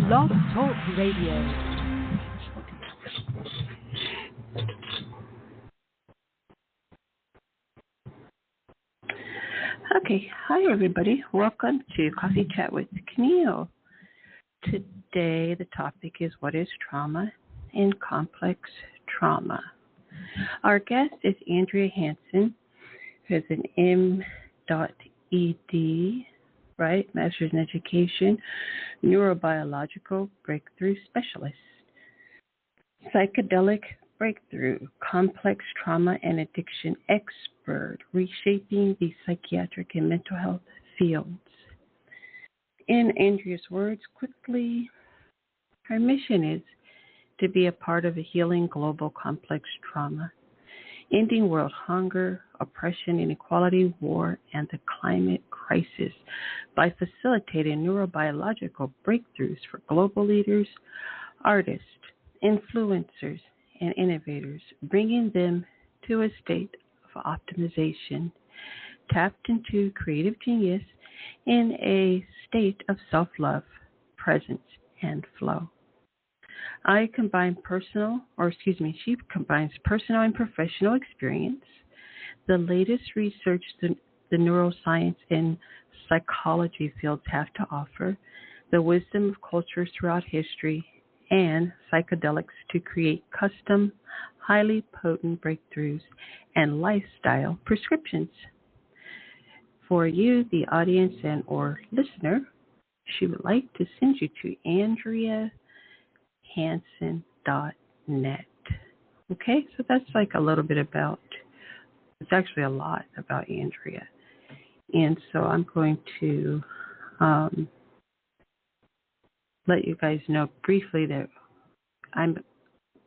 Blog Talk Radio. Okay, hi everybody. Welcome to Coffee Chat with Camille. Today the topic is what is trauma and complex trauma. Our guest is Andrea Hanson, who has an M.Ed, right, Master's in Education, Neurobiological Breakthrough Specialist, Psychedelic Breakthrough, Complex Trauma and Addiction Expert, Reshaping the Psychiatric and Mental Health Fields. In Andrea's words, quickly, her mission is to be a part of a healing global complex trauma, ending world hunger, oppression, inequality, war, and the climate crisis by facilitating neurobiological breakthroughs for global leaders, artists, influencers, and innovators, bringing them to a state of optimization, tapped into creative genius in a state of self-love, presence, and flow. She combines personal and professional experience, the latest research the neuroscience and psychology fields have to offer, the wisdom of cultures throughout history, and psychedelics to create custom, highly potent breakthroughs and lifestyle prescriptions. For you, the audience and or listener, she would like to send you to AndreaHanson.net. Okay, so that's like a little bit about, it's actually a lot about Andrea. And so I'm going to let you guys know briefly that I'm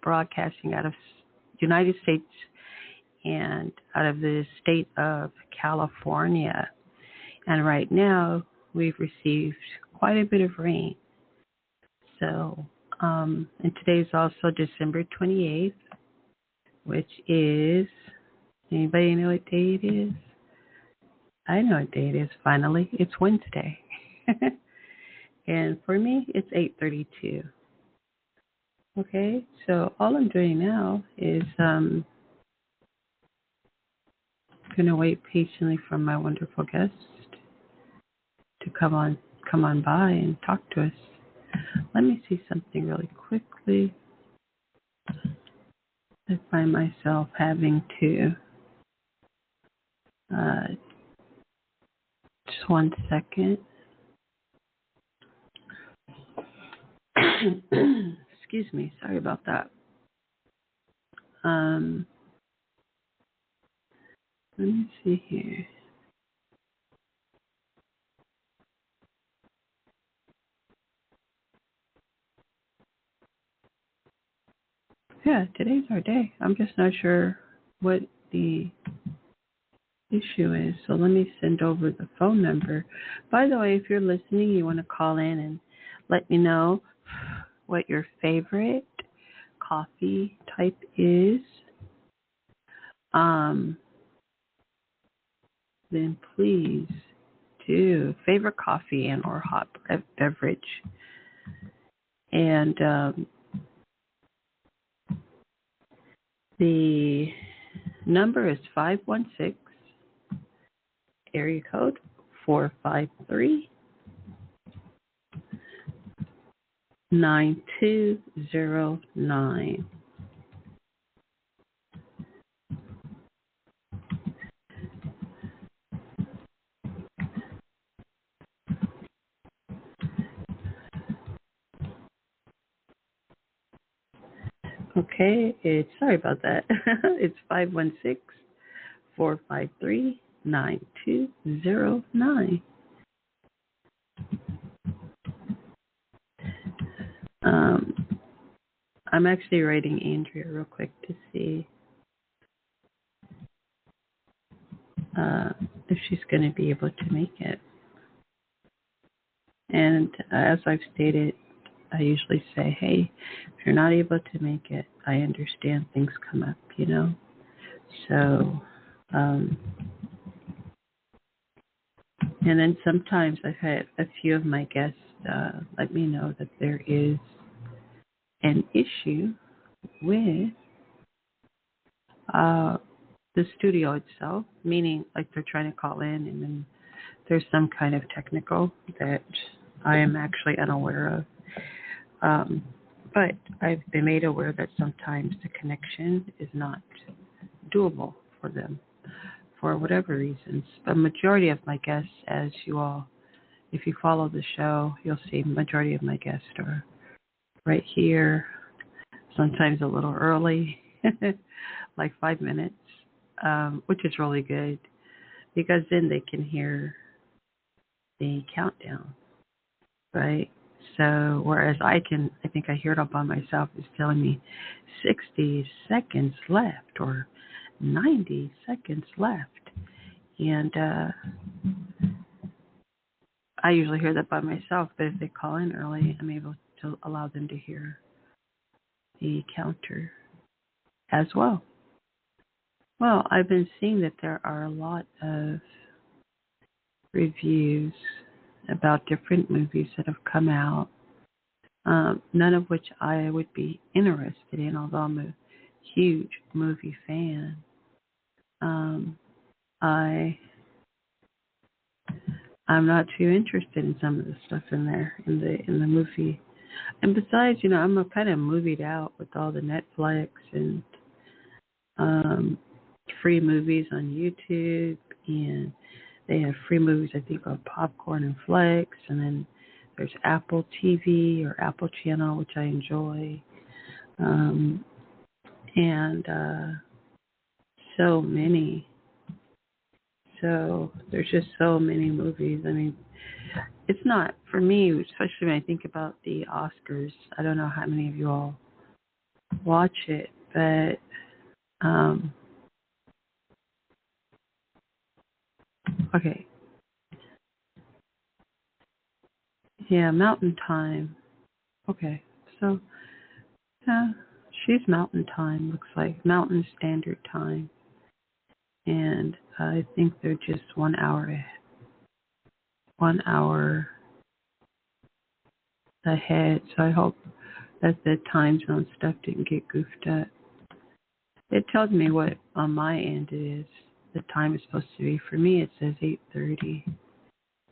broadcasting out of United States and out of the state of California. And right now we've received quite a bit of rain. So, and today's also December 28th, which is, anybody know what day it is? I know what day it is, finally. It's Wednesday. And for me, it's 8:32. Okay, so all I'm doing now is going to wait patiently for my wonderful guest to come on by and talk to us. Let me see something really quickly. I find myself having to just one second. Excuse me, sorry about that. Let me see here. Yeah, today's our day. I'm just not sure what the issue is. So let me send over the phone number. By the way, if you're listening, you want to call in and let me know what your favorite coffee type is. Then please do favorite coffee and or hot beverage. And the number is 516 area code 453 9209. Okay, sorry about that. It's 516-453-9209. I'm actually writing Andrea real quick to see if she's going to be able to make it. And as I've stated, I usually say, hey, if you're not able to make it, I understand things come up, you know. So, and then sometimes I've had a few of my guests let me know that there is an issue with the studio itself, meaning like they're trying to call in and then there's some kind of technical that I am actually unaware of. But I've been made aware that sometimes the connection is not doable for them for whatever reasons. But majority of my guests, as you all, if you follow the show, you'll see majority of my guests are right here, sometimes a little early, like 5 minutes, which is really good because then they can hear the countdown, right? So whereas I think I hear it all by myself, it's telling me 60 seconds left or 90 seconds left. And I usually hear that by myself, but if they call in early, I'm able to allow them to hear the counter as well. Well, I've been seeing that there are a lot of reviews about different movies that have come out, none of which I would be interested in, although I'm a huge movie fan. I'm not too interested in some of the stuff in there in the movie. And besides, I'm a kind of movied out with all the Netflix and free movies on YouTube, and they have free movies, I think, on Popcorn and Flex, and then there's Apple TV or Apple Channel, which I enjoy, and so many. So there's just so many movies. I mean, it's not, for me, especially when I think about the Oscars, I don't know how many of you all watch it, but okay. Yeah, Mountain Time. Okay, so she's Mountain Time, looks like Mountain Standard Time. And I think they're just 1 hour ahead. So I hope that the time zone stuff didn't get goofed up. It tells me what on my end it is. The time is supposed to be. For me, it says 8:30,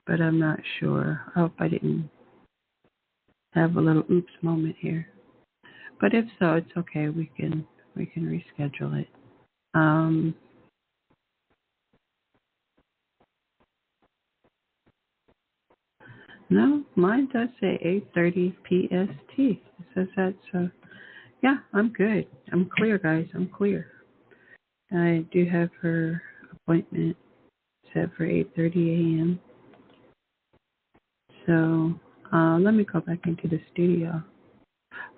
but I'm not sure. I hope I didn't have a little oops moment here. But if so, it's okay. We can reschedule it. No, mine does say 8:30 PST. It says that, so yeah, I'm good. I'm clear, guys. I'm clear. I do have her appointment set for 8:30 a.m. So let me go back into the studio.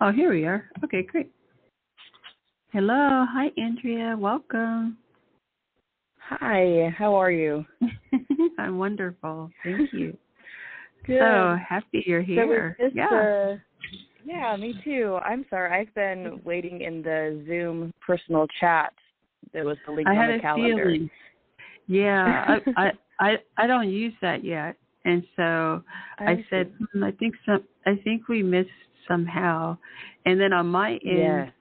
Oh, here we are. Okay, great. Hello. Hi, Andrea. Welcome. Hi. How are you? I'm wonderful. Thank you. Good. So happy you're here. So yeah, me too. I'm sorry. I've been waiting in the Zoom personal chat. There was the link on the calendar. Feeling. Yeah, I don't use that yet, and so I said I think we missed somehow, and then on my end,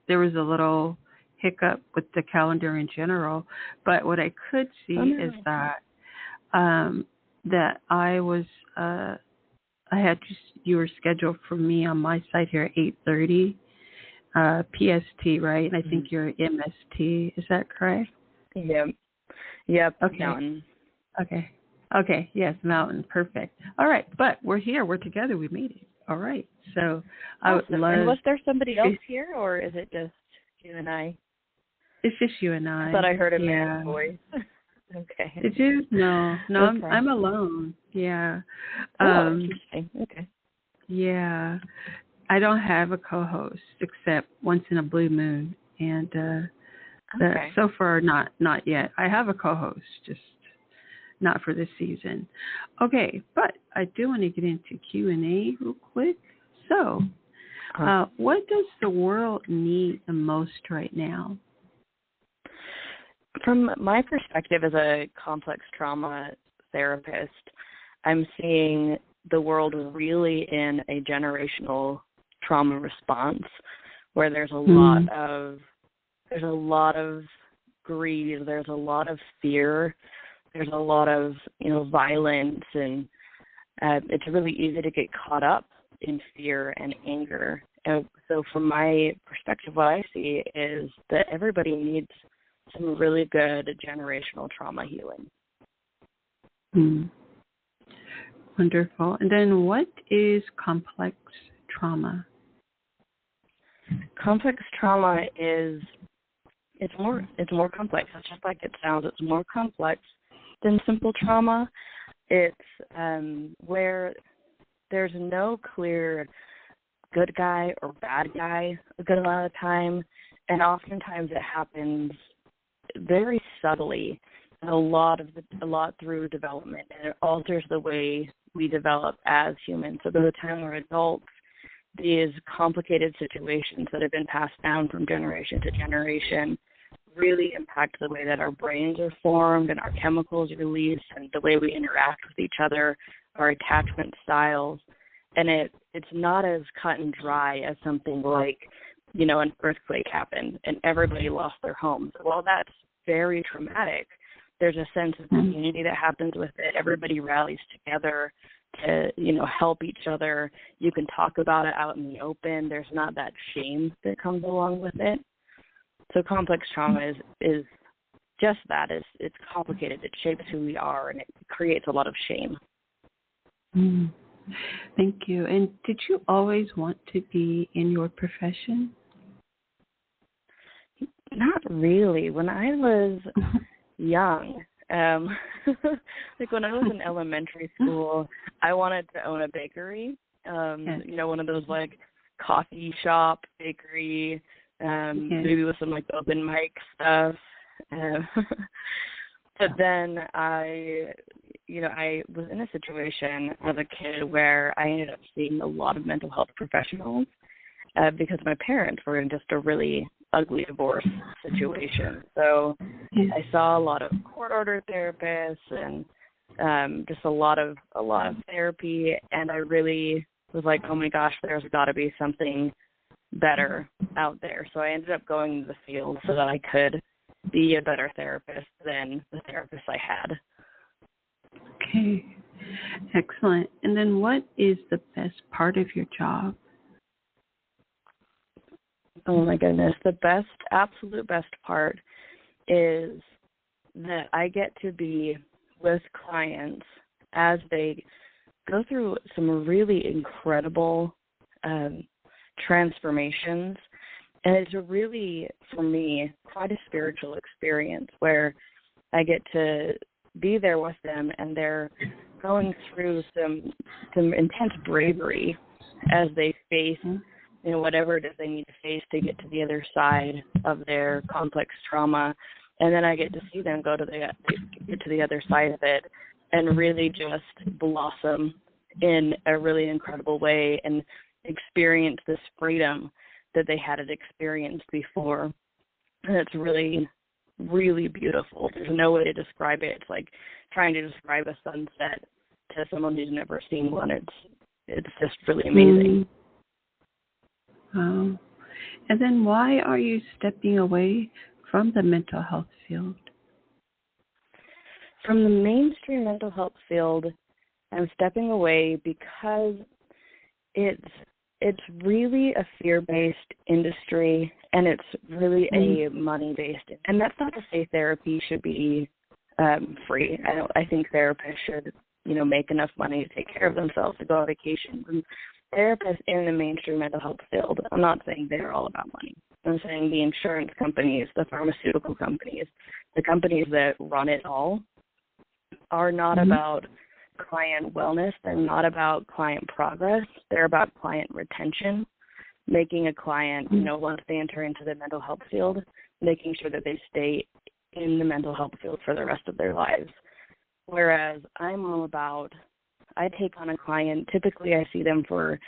there was a little hiccup with the calendar in general. But what I could see is that that I was you were scheduled for me on my side here at 8:30 PST, right? And I think you're MST. Is that correct? Yep. Okay. Mountain. Okay. Yes, Mountain. Perfect. All right, but we're here. We're together. We made it. All right. So I would love. And was there somebody else here, or is it just you and I? It's just you and I. I thought I heard a man's voice. Okay. Did you? No. Okay. I'm alone. Yeah. Interesting. Okay. Yeah. I don't have a co-host except once in a blue moon, and so far not yet. I have a co-host, just not for this season. Okay, but I do want to get into Q&A real quick. So, what does the world need the most right now? From my perspective as a complex trauma therapist, I'm seeing the world really in a generational trauma response, where there's a lot of greed, there's a lot of fear, there's a lot of violence, and it's really easy to get caught up in fear and anger. So from my perspective, what I see is that everybody needs some really good generational trauma healing. Wonderful. And then what is complex trauma? Complex trauma is more complex. It's just like it sounds. It's more complex than simple trauma. It's where there's no clear good guy or bad guy a good amount of the time, and oftentimes it happens very subtly, and a lot through development, and it alters the way we develop as humans. So by the time we're adults, these complicated situations that have been passed down from generation to generation really impact the way that our brains are formed and our chemicals release and the way we interact with each other, our attachment styles. And it's not as cut and dry as something like, an earthquake happened and everybody lost their homes. While that's very traumatic, there's a sense of community that happens with it. Everybody rallies together to, help each other. You can talk about it out in the open. There's not that shame that comes along with it. So complex trauma is just that. It's complicated. It shapes who we are, and it creates a lot of shame. Thank you. And did you always want to be in your profession? Not really. When I was young, like when I was in elementary school, I wanted to own a bakery. One of those like coffee shop bakery, maybe with some like open mic stuff. But then I was in a situation as a kid where I ended up seeing a lot of mental health professionals because my parents were in just a really ugly divorce situation. So I saw a lot of court-ordered therapists and just a lot of therapy, and I really was like, oh my gosh, there's got to be something better out there. So I ended up going into the field so that I could be a better therapist than the therapist I had. Okay, excellent. And then what is the best part of your job? Oh my goodness, the absolute best part is that I get to be with clients as they go through some really incredible transformations. And it's really, for me, quite a spiritual experience where I get to be there with them, and they're going through some intense bravery as they face whatever it is they need to face to get to the other side of their complex trauma. And then I get to see them get to the other side of it and really just blossom in a really incredible way and experience this freedom that they hadn't experienced before. And it's really, really beautiful. There's no way to describe it. It's like trying to describe a sunset to someone who's never seen one. It's just really amazing. Wow. And then why are you stepping away from the mental health field? From the mainstream mental health field, I'm stepping away because it's really a fear-based industry, and it's really a money-based. And that's not to say therapy should be free. I think therapists should, make enough money to take care of themselves, to go on vacation. And therapists in the mainstream mental health field, I'm not saying they're all about money. I'm saying the insurance companies, the pharmaceutical companies, the companies that run it all are not about client wellness. They're not about client progress. They're about client retention, making a client, once they enter into the mental health field, making sure that they stay in the mental health field for the rest of their lives. Whereas I'm all about, I take on a client, typically I see them for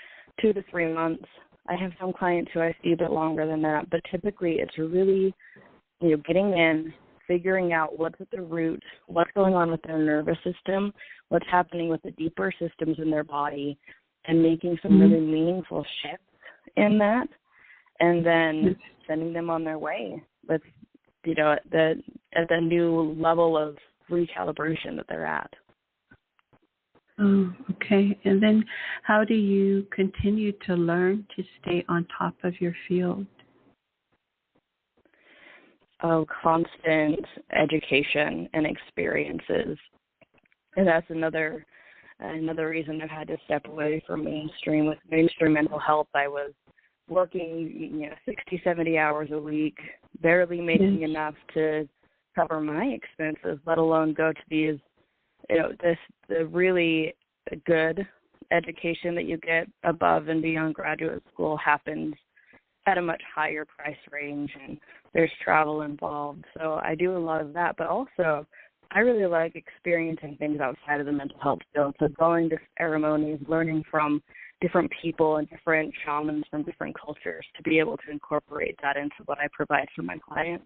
2 to 3 months. I have some clients who I see a bit longer than that, but typically it's really, getting in, figuring out what's at the root, what's going on with their nervous system, what's happening with the deeper systems in their body, and making some really meaningful shifts in that, and then sending them on their way with, at the new level of recalibration that they're at. Oh, okay. And then how do you continue to learn to stay on top of your field? Oh, constant education and experiences. And that's another reason I've had to step away from mainstream. With mainstream mental health, I was working, 60, 70 hours a week, barely making enough to cover my expenses, let alone go to these, the really good education that you get above and beyond graduate school happens at a much higher price range, and there's travel involved. So I do a lot of that, but also I really like experiencing things outside of the mental health field. So going to ceremonies, learning from different people and different shamans from different cultures to be able to incorporate that into what I provide for my clients.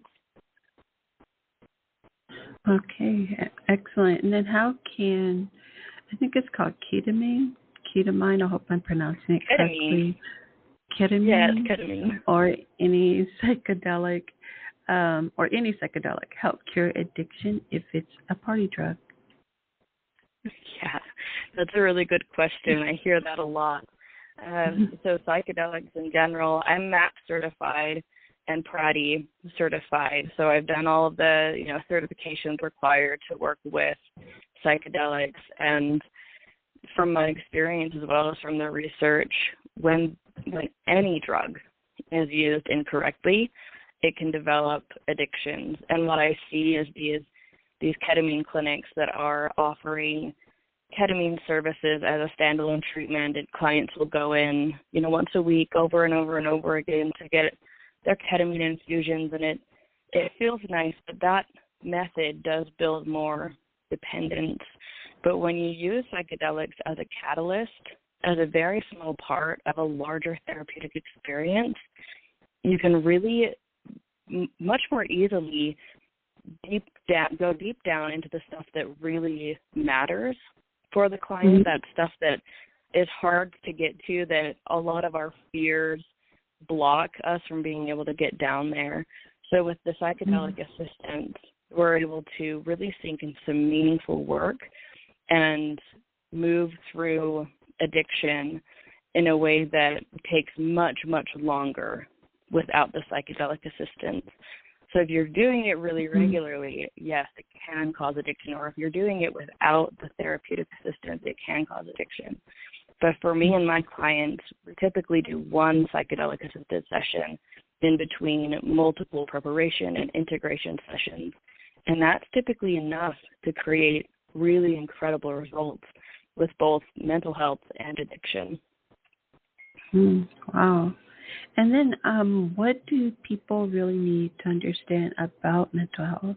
Okay, excellent. And then how can, I think it's called ketamine, I hope I'm pronouncing it correctly. Ketamine. Yeah, it's ketamine. Or any psychedelic help cure addiction if it's a party drug? Yeah, that's a really good question. I hear that a lot. So psychedelics in general, I'm MAP certified and PRADI certified. So I've done all of the, certifications required to work with psychedelics. And from my experience as well as from the research, when any drug is used incorrectly, it can develop addictions. And what I see is these ketamine clinics that are offering ketamine services as a standalone treatment, and clients will go in, once a week over and over and over again to get their ketamine infusions, and it feels nice, but that method does build more dependence. But when you use psychedelics as a catalyst, as a very small part of a larger therapeutic experience, you can really much more easily go deep down into the stuff that really matters for the client, that stuff that is hard to get to, that a lot of our fears block us from being able to get down there. So with the psychedelic assistance, we're able to really sink in some meaningful work and move through addiction in a way that takes much, much longer without the psychedelic assistance. So if you're doing it really regularly, yes, it can cause addiction. Or if you're doing it without the therapeutic assistance, it can cause addiction. But for me and my clients, we typically do one psychedelic assisted session in between multiple preparation and integration sessions. And that's typically enough to create really incredible results with both mental health and addiction. Wow. And then what do people really need to understand about mental health?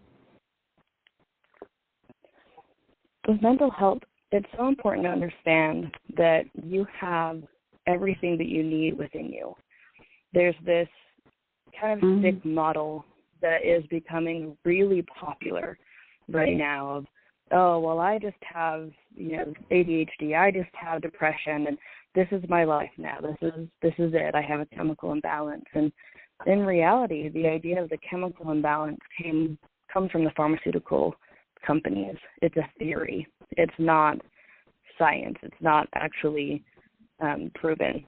With mental health, it's so important to understand that you have everything that you need within you. There's this kind of sick model that is becoming really popular right now of, oh, well, I just have, ADHD, I just have depression, and this is my life now. This is it. I have a chemical imbalance. And in reality, the idea of the chemical imbalance comes from the pharmaceutical companies. It's a theory. It's not science. It's not actually proven.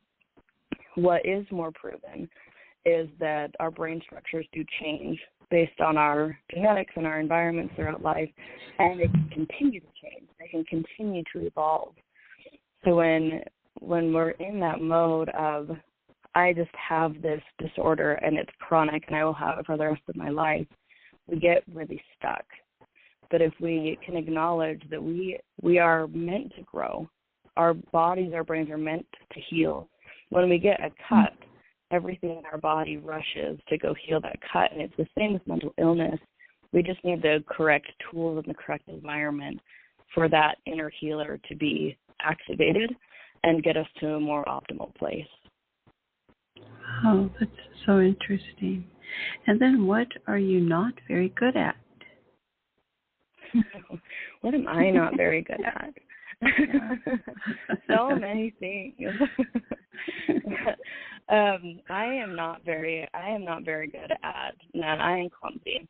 What is more proven is that our brain structures do change based on our genetics and our environments throughout life, and they can continue to change. They can continue to evolve. So when we're in that mode of, I just have this disorder and it's chronic and I will have it for the rest of my life, we get really stuck. But if we can acknowledge that we are meant to grow, our bodies, our brains are meant to heal. When we get a cut, everything in our body rushes to go heal that cut. And it's the same with mental illness. We just need the correct tools and the correct environment for that inner healer to be activated and get us to a more optimal place. Oh, that's so interesting. And then what are you not very good at? What am I not very good at? So many things. I am not very good at, and I am clumsy.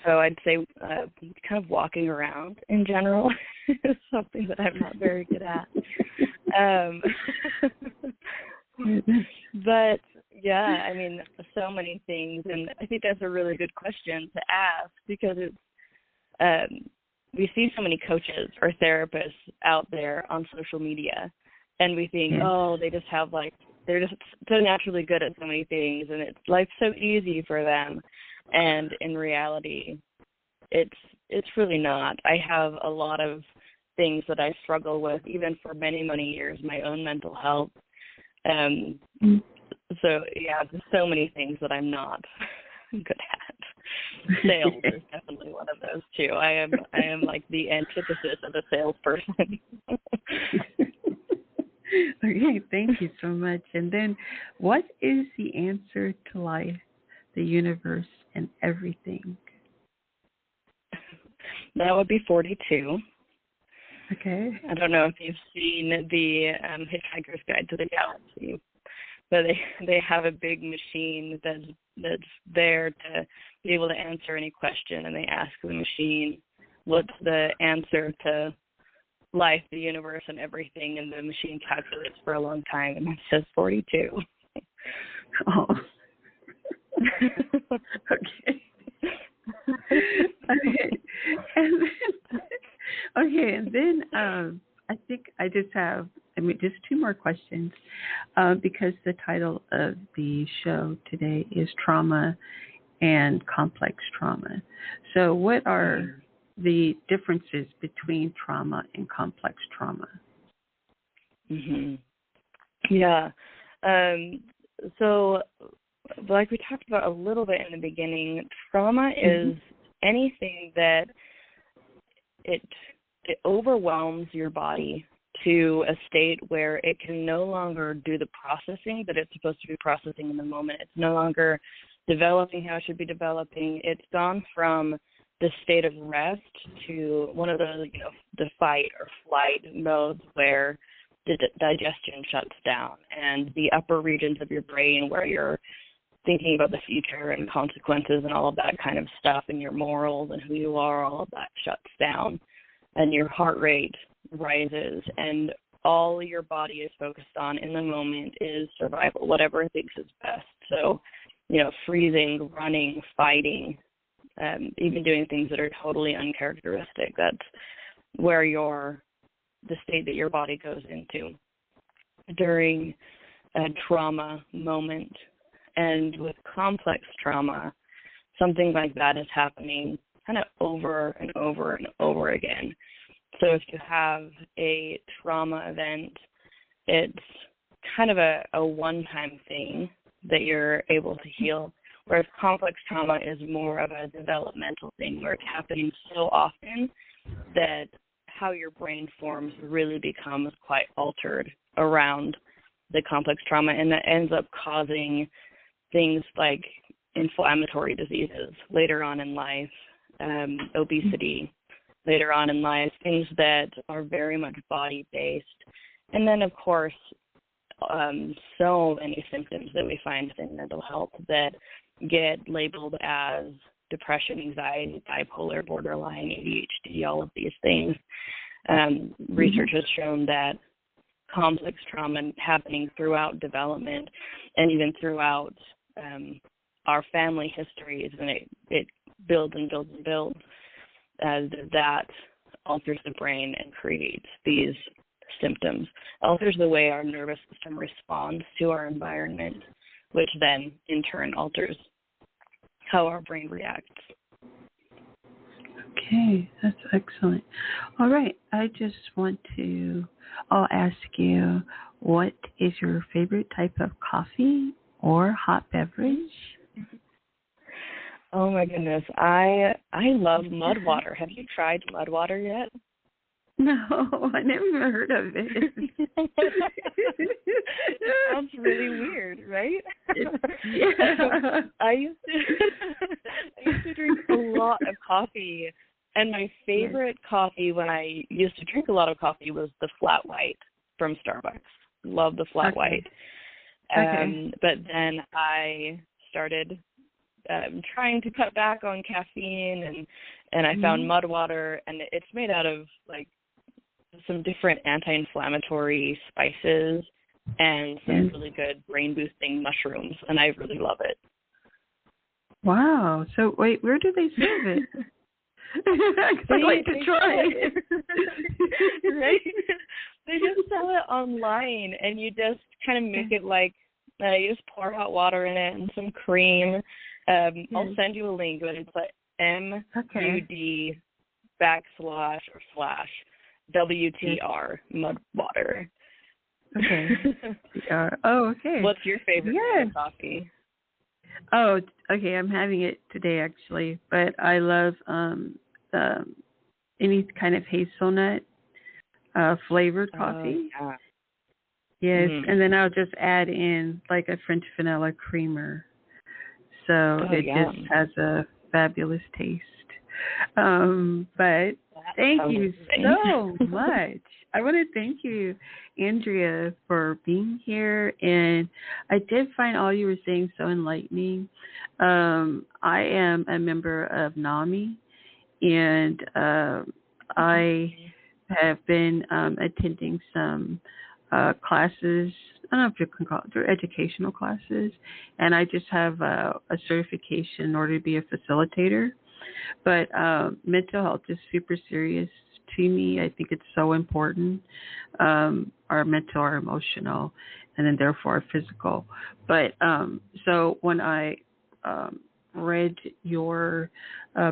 So I'd say kind of walking around in general is something that I'm not very good at. But yeah, I mean, so many things, and I think that's a really good question to ask, because it's we see so many coaches or therapists out there on social media, and we think, oh, they just have they're just so naturally good at so many things, and life's so easy for them. And in reality, it's really not. I have a lot of things that I struggle with, even for many, many years, my own mental health. So yeah, there's so many things that I'm not good at. Sales is definitely one of those too. I am like the antithesis of a salesperson. Okay, thank you so much. And then, what is the answer to life, the universe, and everything? That would be 42. Okay. I don't know if you've seen the Hitchhiker's Guide to the Galaxy, but they have a big machine that's there to be able to answer any question, and they ask the machine, what's the answer to life, the universe, and everything, and the machine calculates for a long time, and it says 42. Oh. Okay. And then I think I just have, just two more questions, because the title of the show today is Trauma and Complex Trauma. So what are the differences between trauma and complex trauma? Mm-hmm. Yeah. So like we talked about a little bit in the beginning, trauma is anything that it overwhelms your body to a state where it can no longer do the processing that it's supposed to be processing in the moment. It's no longer developing how it should be developing. It's gone from the state of rest to one of those, the fight or flight modes where the digestion shuts down, and the upper regions of your brain where you're thinking about the future and consequences and all of that kind of stuff, and your morals and who you are, all of that shuts down, and your heart rate rises, and all your body is focused on in the moment is survival, whatever it thinks is best. So, freezing, running, fighting, even doing things that are totally uncharacteristic. That's where the state that your body goes into during a trauma moment. And with complex trauma, something like that is happening kind of over and over and over again. So if you have a trauma event, it's kind of a one-time thing that you're able to heal, whereas complex trauma is more of a developmental thing where it's happening so often that how your brain forms really becomes quite altered around the complex trauma, and that ends up causing things like inflammatory diseases later on in life, obesity later on in life, things that are very much body-based. And then, of course, so many symptoms that we find in mental health that get labeled as depression, anxiety, bipolar, borderline, ADHD, all of these things. Research has shown that complex trauma happening throughout development and even throughout our family histories, and it builds and builds and builds, that alters the brain and creates these symptoms, alters the way our nervous system responds to our environment, which then in turn alters how our brain reacts. Okay, that's excellent. All right, I'll ask you, what is your favorite type of coffee or hot beverage? Oh my goodness, I love mud water. Have you tried mud water yet? No, I never even heard of it. It sounds really weird, right? Yeah. I used to drink a lot of coffee coffee when I used to drink a lot of coffee was the flat white from Starbucks. Love the flat white. But then I started trying to cut back on caffeine, and I found mud water, and it's made out of like some different anti-inflammatory spices and some really good brain-boosting mushrooms, and I really love it. Wow. So wait, where do they serve it? I'd like to try. Right? They just sell it online, and you just kind of make it like, you just pour hot water in it and some cream. I'll send you a link, but it's like MUD //WTR mud water. Okay. Oh, okay. What's your favorite kind of coffee? Oh, okay. I'm having it today actually, but I love any kind of hazelnut flavored coffee. Yes, and then I'll just add in like a French vanilla creamer, so it just has a fabulous taste. But thank you so much. I want to thank you, Andrea, for being here. And I did find all you were saying so enlightening. I am a member of NAMI, and I have been attending some classes. I don't know if you can call it, they're educational classes. And I just have a certification in order to be a facilitator. But mental health is super serious to me. I think it's so important, our mental, our emotional, and then therefore our physical. But so when I read your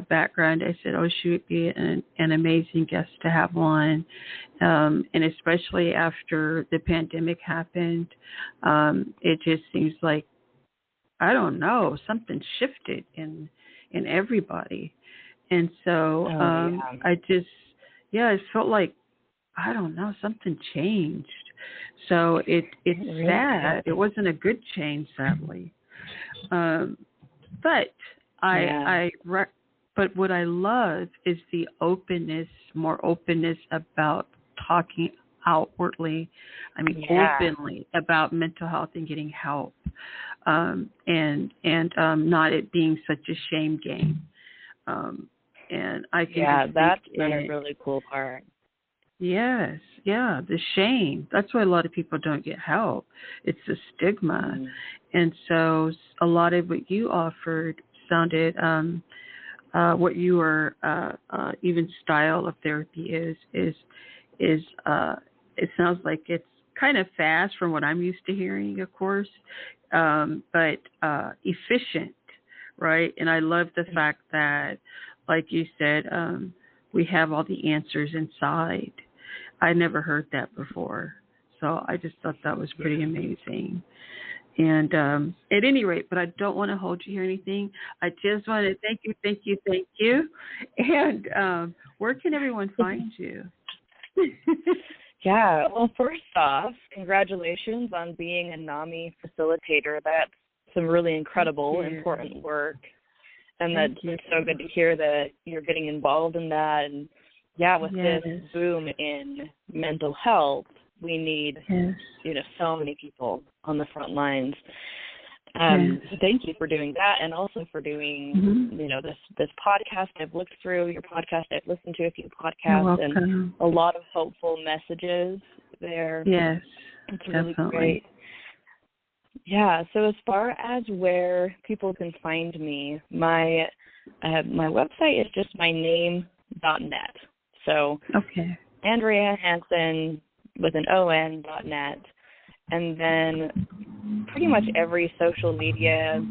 background, I said, oh, she would be an amazing guest to have on. And especially after the pandemic happened, it just seems like, I don't know, something shifted in everybody. And so I just, it felt like, I don't know, something changed. So it's sad. It wasn't a good change, sadly. But but what I love is the openness, more openness about talking outwardly, openly about mental health and getting help, and not it being such a shame game. And I can that's been a really cool part. Yes, the shame. That's why a lot of people don't get help. It's the stigma. And so a lot of what you offered sounded, what your even style of therapy is it sounds like it's kind of fast from what I'm used to hearing, of course, but efficient, right? And I love the fact that, like you said, we have all the answers inside. I never heard that before. So I just thought that was pretty amazing. And at any rate, but I don't want to hold you here or anything. I just want to thank you. And where can everyone find you? Well, first off, congratulations on being a NAMI facilitator. That's some really incredible, important work. And that's so good to hear that you're getting involved in that. And with this boom in mental health, we need, so many people on the front lines. So thank you for doing that, and also for doing, this podcast. I've looked through your podcast. I've listened to a few podcasts, and a lot of hopeful messages there. Yes, it's really great. So as far as where people can find me, my website is just my name.net. So Andrea Hanson with an on.net. And then pretty much every social media,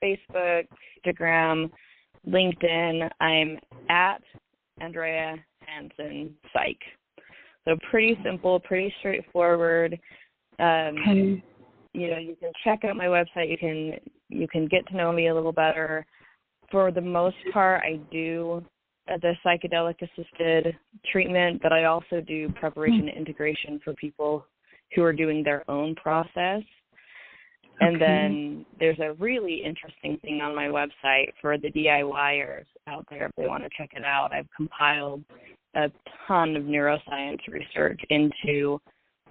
Facebook, Instagram, LinkedIn, I'm at Andrea Hanson Psych. So pretty simple, pretty straightforward. You can check out my website. You can get to know me a little better. For the most part, I do the psychedelic assisted treatment, but I also do preparation and integration for people who are doing their own process. And then there's a really interesting thing on my website for the DIYers out there if they want to check it out. I've compiled a ton of neuroscience research into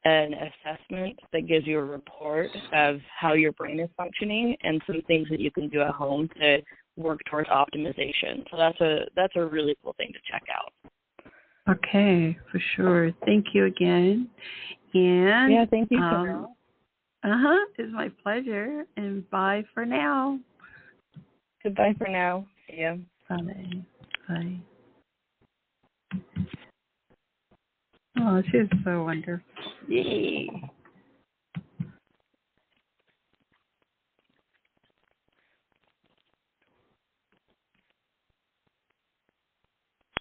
an assessment that gives you a report of how your brain is functioning and some things that you can do at home to work towards optimization. So that's a really cool thing to check out. Okay, for sure. Thank you again. And yeah, thank you, Carol. It's my pleasure. And bye for now. Goodbye for now. See ya. Bye. Bye. Oh, she's so wonderful. Yay.